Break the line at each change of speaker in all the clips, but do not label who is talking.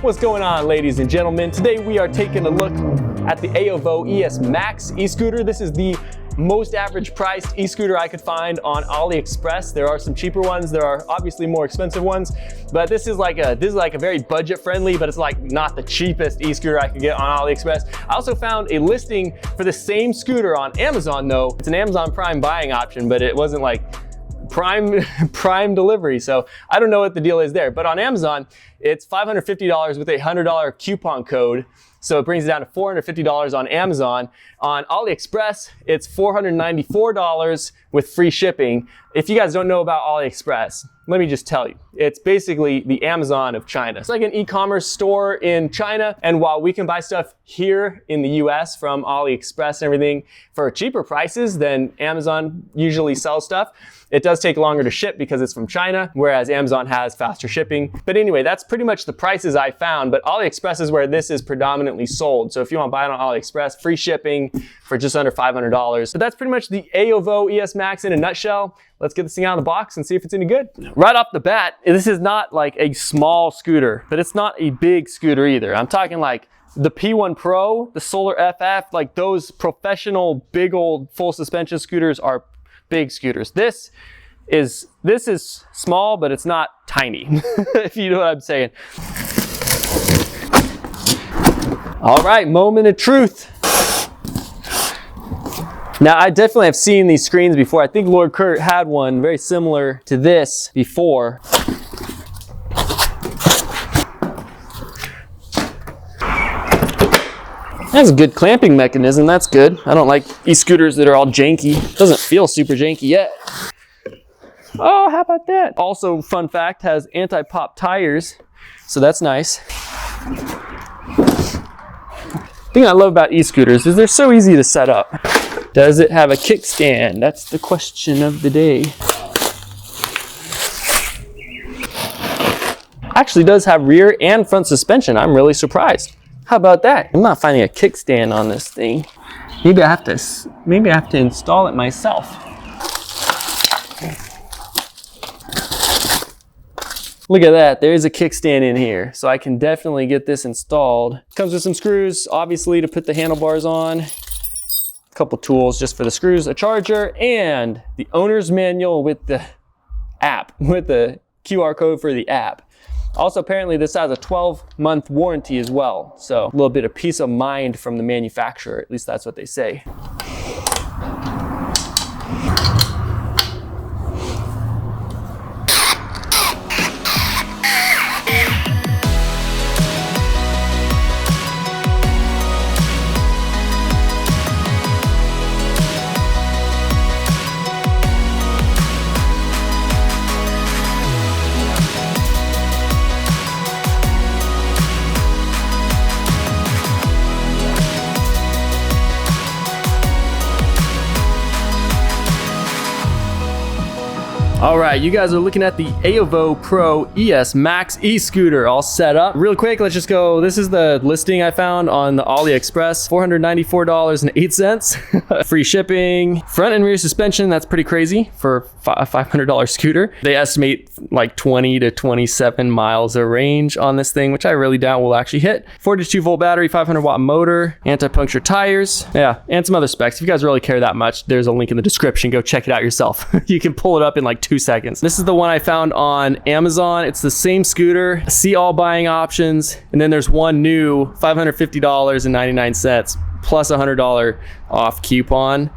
What's going on, ladies and gentlemen? Today we are taking a look at the AOVO ES Max e-scooter. This is the most average priced e-scooter I could find on AliExpress. There are some cheaper ones, there are obviously more expensive ones, but this is like a very budget friendly, but it's like not the cheapest e-scooter I could get on AliExpress. I also found a listing for the same scooter on Amazon though. It's an Amazon Prime buying option, but it wasn't like prime delivery, so I don't know what the deal is there. But on Amazon, it's $550 with a $100 coupon code. So it brings it down to $450 on Amazon. On AliExpress, it's $494 with free shipping. If you guys don't know about AliExpress, let me just tell you, it's basically the Amazon of China. It's like an e-commerce store in China, and while we can buy stuff here in the US from AliExpress and everything for cheaper prices than Amazon usually sells stuff, it does take longer to ship because it's from China, whereas Amazon has faster shipping. But anyway, that's pretty much the prices I found, but AliExpress is where this is predominantly sold. So if you want to buy it on AliExpress, free shipping for just under $500. But that's pretty much the AOVO ES Max in a nutshell. Let's get this thing out of the box and see if it's any good. Right off the bat, this is not like a small scooter, but it's not a big scooter either. I'm talking like the P1 Pro, the Solar FF, like those professional big old full suspension scooters are big scooters. This is small, but it's not tiny, if you know what I'm saying. All right, moment of truth. Now, I definitely have seen these screens before. I think Lord Kurt had one very similar to this before. That's a good clamping mechanism, that's good. I don't like e-scooters that are all janky. It doesn't feel super janky yet. Oh, how about that? Also, fun fact, has anti-pop tires, so that's nice. The thing I love about e-scooters is they're so easy to set up. Does it have a kickstand? That's the question of the day. Actually does have rear and front suspension. I'm really surprised. How about that? I'm not finding a kickstand on this thing. Maybe I have to install it myself. Look at that, there's a kickstand in here. So I can definitely get this installed. Comes with some screws, obviously, to put the handlebars on. A couple tools just for the screws, a charger, and the owner's manual with the app, with the QR code for the app. Also, apparently this has a 12-month warranty as well. So a little bit of peace of mind from the manufacturer, at least that's what they say. All right, you guys are looking at the AOVO Pro ES Max e-scooter all set up. Real quick, let's just go. This is the listing I found on the AliExpress, $494.08. Free shipping, front and rear suspension, that's pretty crazy for a $500 scooter. They estimate like 20 to 27 miles of range on this thing, which I really doubt will actually hit. 42 volt battery, 500 watt motor, anti-puncture tires, yeah, and some other specs. If you guys really care that much, there's a link in the description. Go check it out yourself. You can pull it up in like 2 seconds. This is the one I found on Amazon. It's the same scooter. See all buying options. And then there's one new $550.99 plus a $100 off coupon.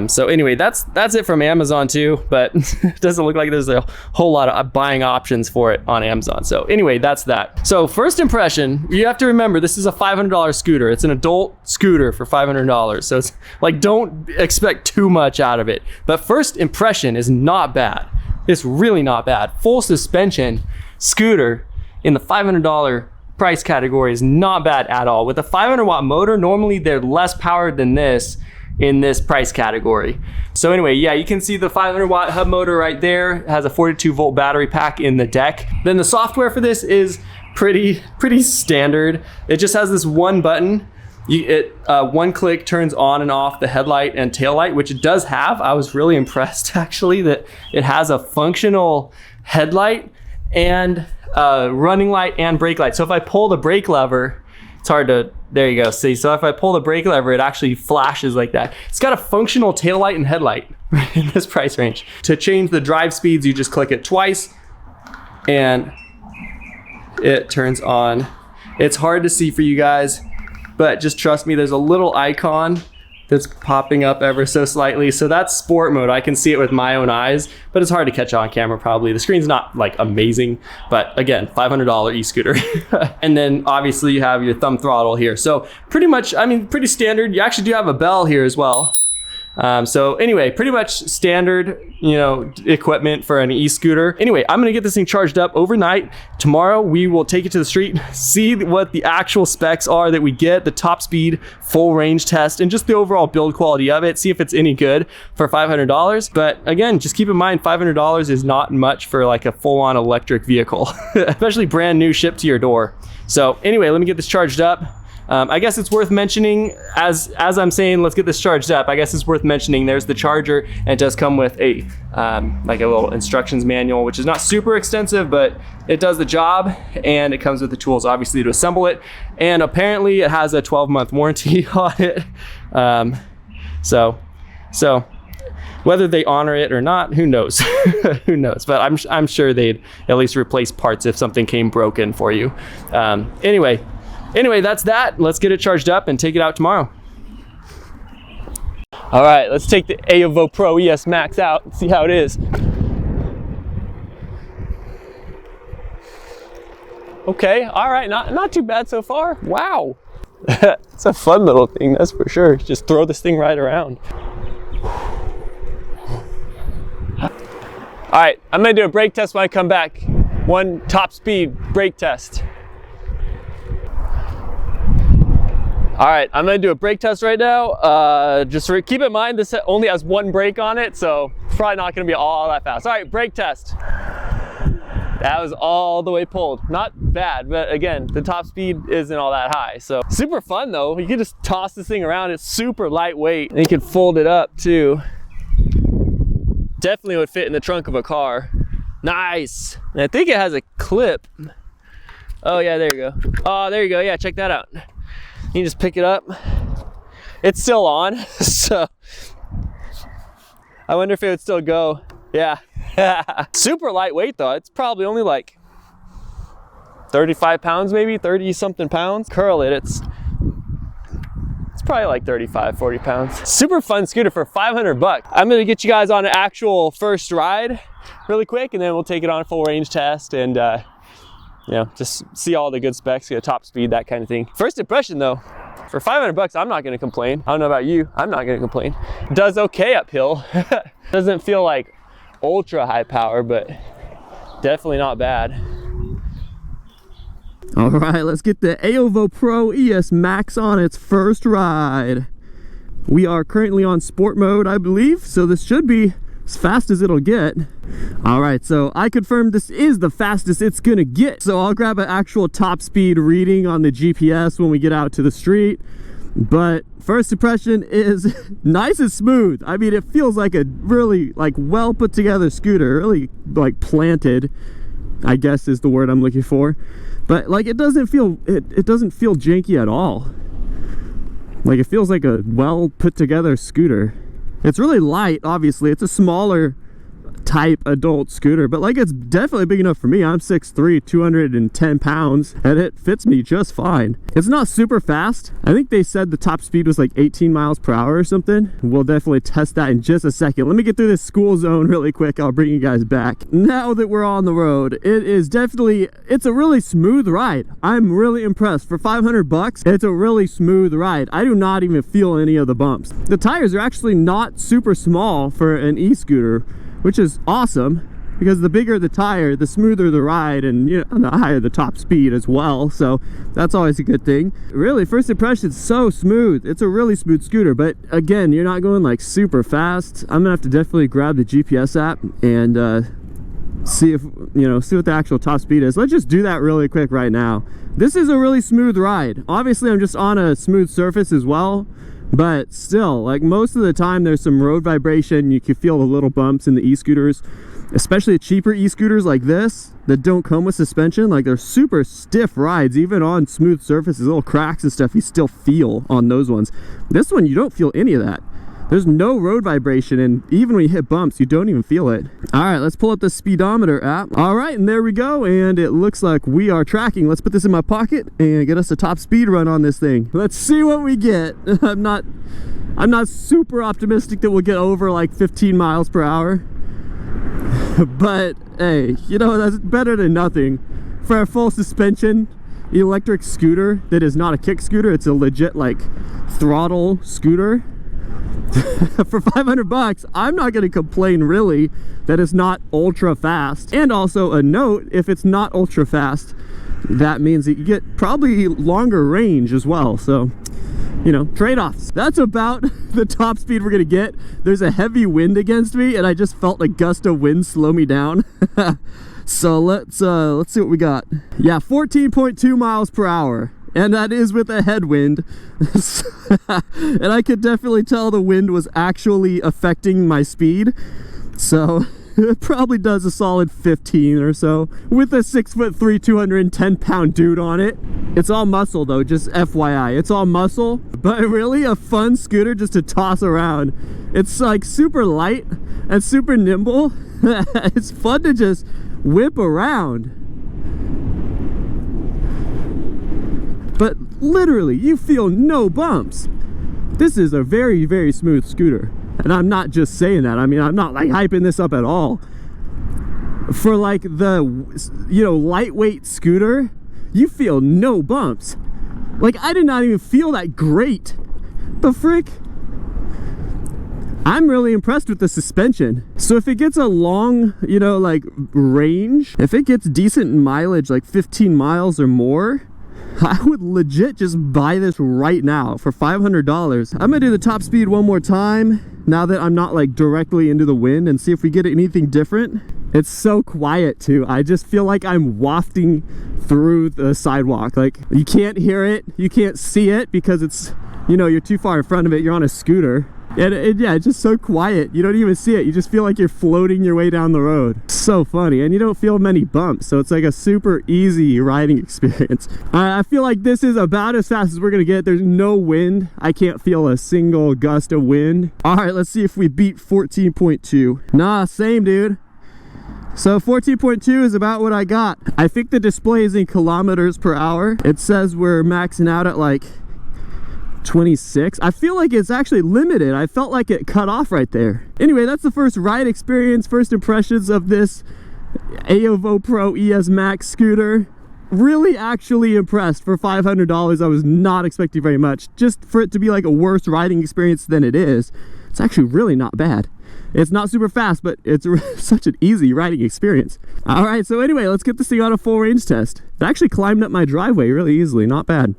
So anyway, that's it from Amazon too, but it doesn't look like there's a whole lot of buying options for it on Amazon. So anyway, that's that. So first impression, you have to remember this is a $500 scooter. It's an adult scooter for $500. So it's like, don't expect too much out of it. But first impression is not bad. It's really not bad. Full suspension scooter in the $500 price category is not bad at all. With a 500 watt motor, normally they're less powered than this in this price category. So anyway, yeah, you can see the 500 watt hub motor right there. It has a 42 volt battery pack in the deck. Then the software for this is pretty standard. It just has this one button. One click turns on and off the headlight and tail light, which it does have. I was really impressed actually that it has a functional headlight and running light and brake light. So if I pull the brake lever, it's hard to, there you go, see. So if I pull the brake lever, it actually flashes like that. It's got a functional taillight and headlight in this price range. To change the drive speeds, you just click it twice and it turns on. It's hard to see for you guys, but just trust me, there's a little icon that's popping up ever so slightly. So that's sport mode. I can see it with my own eyes, but it's hard to catch on camera probably. The screen's not like amazing, but again, $500 e-scooter. And then obviously you have your thumb throttle here. So pretty much, I mean, pretty standard. You actually do have a bell here as well. So anyway, pretty much standard, you know, equipment for an e-scooter. Anyway, I'm gonna get this thing charged up overnight. Tomorrow we will take it to the street, see what the actual specs are that we get, the top speed, full range test, and just the overall build quality of it, see if it's any good for $500. But again, just keep in mind, $500 is not much for like a full-on electric vehicle, especially brand new shipped to your door. So anyway, let me get this charged up. I guess it's worth mentioning, as I'm saying, let's get this charged up, I guess it's worth mentioning there's the charger, and it does come with a like a little instructions manual, which is not super extensive, but it does the job, and it comes with the tools obviously to assemble it, and apparently it has a 12-month warranty on it. So whether they honor it or not, who knows? Who knows? But I'm sure they'd at least replace parts if something came broken for you. Anyway, that's that. Let's get it charged up and take it out tomorrow. All right, let's take the ALIEXPRESS Pro ES Max out and see how it is. Okay, all right, not too bad so far. Wow. It's a fun little thing, that's for sure. Just throw this thing right around. All right, I'm gonna do a brake test when I come back. One top speed brake test. All right, I'm gonna do a brake test right now. Just keep in mind, this only has one brake on it, so it's probably not gonna be all that fast. All right, brake test. That was all the way pulled. Not bad, but again, the top speed isn't all that high. So super fun though. You can just toss this thing around. It's super lightweight. And you can fold it up too. Definitely would fit in the trunk of a car. Nice. And I think it has a clip. Oh yeah, there you go. Oh, there you go. Yeah, check that out. You can just pick it up. It's still on, so I wonder if it would still go. Yeah. Super lightweight though. It's probably only like 35 pounds, maybe 30 something pounds. Curl it, it's probably like 35, 40 pounds. Super fun scooter for 500 bucks. I'm gonna get you guys on an actual first ride really quick, and then we'll take it on a full range test and you know, just see all the good specs, get a top speed, that kind of thing. First impression though, for 500 bucks, I'm not gonna complain. I don't know about you, I'm not gonna complain. Does okay uphill. Doesn't feel like ultra high power, but definitely not bad. All right, let's get the ALIEXPRESS Pro ES Max on its first ride. We are currently on sport mode, I believe, so this should be as fast as it'll get. All right, so I confirm this is the fastest it's gonna get. So I'll grab an actual top speed reading on the GPS when we get out to the street. But first impression is nice and smooth. I mean, it feels like a really like well put together scooter, really like planted, I guess is the word I'm looking for. But like it doesn't feel janky at all. Like it feels like a well put together scooter. It's really light, obviously. It's a smaller type adult scooter, but like it's definitely big enough for me. I'm 6'3", 210 pounds, and it fits me just fine. It's not super fast. I think they said the top speed was like 18 miles per hour or something. We'll definitely test that in just a second. Let me get through this school zone really quick. I'll bring you guys back. Now that we're on the road, it's a really smooth ride. I'm really impressed. For 500 bucks, it's a really smooth ride. I do not even feel any of the bumps. The tires are actually not super small for an e-scooter, which is awesome, because the bigger the tire, the smoother the ride, and you know, the higher the top speed as well. So that's always a good thing. Really, first impression, it's so smooth. It's a really smooth scooter, but again, you're not going like super fast. I'm gonna have to definitely grab the GPS app and see what the actual top speed is. Let's just do that really quick right now. This is a really smooth ride. Obviously, I'm just on a smooth surface as well, but still, like most of the time there's some road vibration. You can feel the little bumps in the e-scooters.
especially cheaper e-scooters like this that don't come with suspension, like they're super stiff rides. Even on smooth surfaces, little cracks and stuff, you still feel on those ones. This one, you don't feel any of that. There's no road vibration, and even when you hit bumps, you don't even feel it. All right, let's pull up the speedometer app. All right, and there we go, and it looks like we are tracking. Let's put this in my pocket and get us a top speed run on this thing. Let's see what we get. I'm not super optimistic that we'll get over like 15 miles per hour. But hey, you know, that's better than nothing. For a full suspension electric scooter that is not a kick scooter, it's a legit like throttle scooter. For 500 bucks, I'm not going to complain really that it's not ultra fast. And also a note, if it's not ultra fast, that means that you get probably longer range as well. So, you know, trade-offs. That's about the top speed we're gonna get. There's a heavy wind against me, and I just felt a gust of wind slow me down. So let's see what we got. Yeah, 14.2 miles per hour. And that is with a headwind. And I could definitely tell the wind was actually affecting my speed. So it probably does a solid 15 or so with a 6'3", 210-pound dude on it. It's all muscle though, just FYI. It's all muscle, but really a fun scooter just to toss around. It's like super light and super nimble. It's fun to just whip around. But literally, you feel no bumps. This is a very, very smooth scooter. And I'm not just saying that. I mean, I'm not like hyping this up at all. For like the, you know, lightweight scooter, you feel no bumps. Like, I did not even feel that great. The frick? I'm really impressed with the suspension. So if it gets a long, you know, like range, if it gets decent mileage, like 15 miles or more, I would legit just buy this right now for $500. I'm gonna do the top speed one more time now that I'm not like directly into the wind, and see if we get anything different. It's so quiet too. I just feel like I'm wafting through the sidewalk. Like, you can't hear it, you can't see it because it's, you know, you're too far in front of it. You're on a scooter. And yeah, it's just so quiet. You don't even see it. You just feel like you're floating your way down the road. So funny. And you don't feel many bumps. So it's like a super easy riding experience. I feel like this is about as fast as we're going to get. There's no wind. I can't feel a single gust of wind. All right, let's see if we beat 14.2. Nah, same, dude. So 14.2 is about what I got. I think the display is in kilometers per hour. It says we're maxing out at like 26. I feel like it's actually limited. I felt like it cut off right there. Anyway, that's the first ride experience, first impressions of this AOVO Pro ES Max scooter. Really actually impressed. For $500, I was not expecting very much. Just for it to be like a worse riding experience than it is, it's actually really not bad. It's not super fast, but it's such an easy riding experience. All right, so anyway, let's get this thing on a full range test. It actually climbed up my driveway really easily, not bad.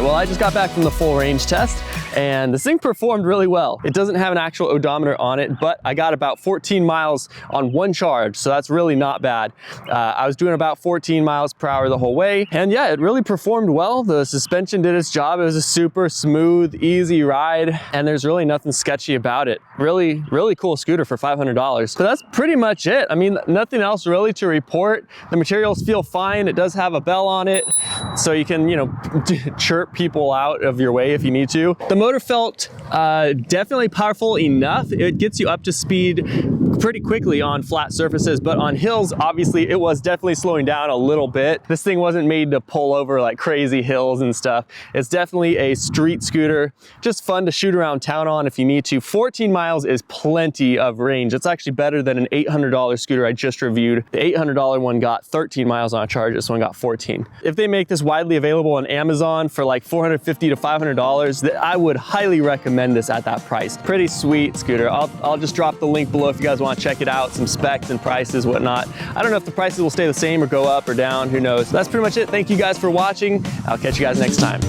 Well, I just got back from the full range test, and this thing performed really well. It doesn't have an actual odometer on it, but I got about 14 miles on one charge, so that's really not bad. I was doing about 14 miles per hour the whole way, and yeah, it really performed well. The suspension did its job. It was a super smooth, easy ride, and there's really nothing sketchy about it. Really, really cool scooter for $500. So that's pretty much it. I mean, nothing else really to report. The materials feel fine. It does have a bell on it. so you can, you know, chirp people out of your way if you need to. The motor felt definitely powerful enough. It gets you up to speed pretty quickly on flat surfaces, but on hills, obviously it was definitely slowing down a little bit. This thing wasn't made to pull over like crazy hills and stuff. It's definitely a street scooter, just fun to shoot around town on if you need to. 14 miles is plenty of range. It's actually better than an $800 scooter I just reviewed. The $800 one got 13 miles on a charge, this one got 14. If they make this widely available on Amazon for like $450 to $500, I would highly recommend this at that price. Pretty sweet scooter. I'll just drop the link below if you guys want to check it out, some specs and prices, whatnot. I don't know if the prices will stay the same or go up or down, who knows. That's pretty much it. Thank you guys for watching. I'll catch you guys next time.